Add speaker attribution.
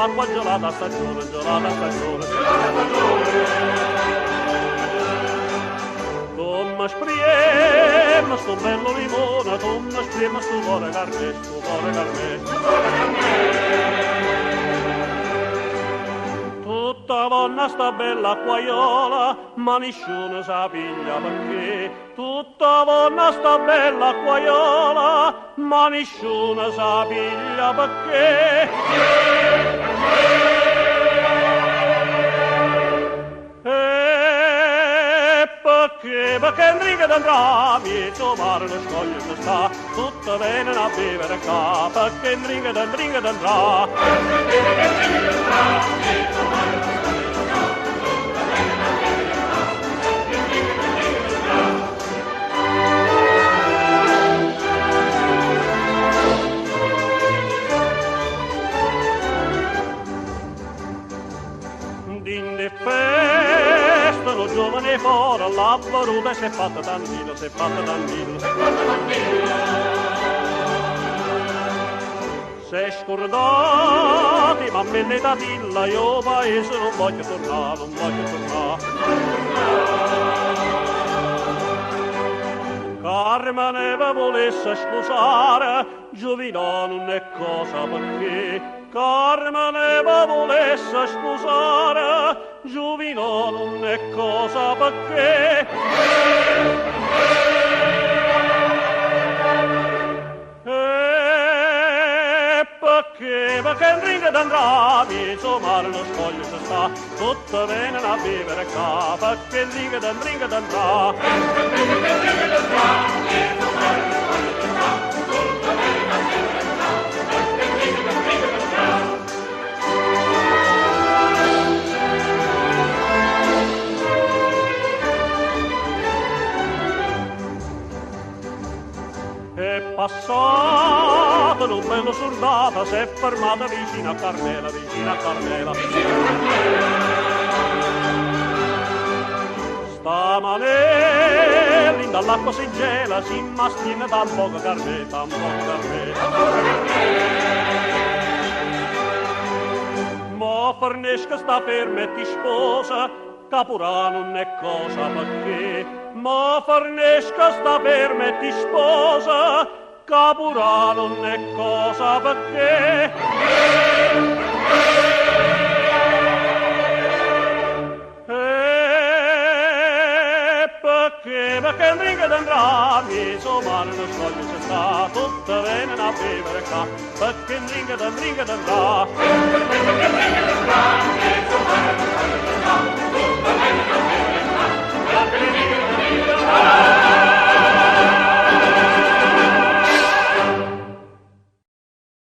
Speaker 1: l'acqua gelata stagione, gelata stagione. Come spriema sto bello limone, come spriema sto cuore carne, sto cuore carne. Tutta donna sta bella acquaiola, ma nessuno sa piglia perché. Tutta donna sta bella acquaiola, ma nessuno sa piglia perché. Perché in riga d'andrà, miezzo mare lo scoglio che sta, tutto bene a bere qua, perché in riga d'andrà. Dinde festa, lo giovane fora, la baruta si è fatta tantino, si è fatta tantino. Si è scordati, ma me ne datilla, io paese non voglio tornare, non voglio tornare. Carmine va volesse sposare, Giovino non è cosa perché. Carmine va volesse sposare, Giovino non è cosa perché. Perché in ringa d'andrà, mezzo mare lo scoglio si sta, tutto bene a vivere qua, perché in ringa d'andrà. È passato un bello soldata, si è fermata vicino a Carmela, vicino a Carmela. Stamane dall'acqua si gela, si mastina da un poco Carmela, un poco Carmela. Ma Farnesca sta ferma e ti sposa, Capurà non è cosa perché. Ma Farnesca sta ferma e ti sposa, Capurà non è cosa perché. Perché in ringa d'andrà, mezzo mare lo scoglio si sta, tutto bene a bere qua, perché in ringa d'andrà.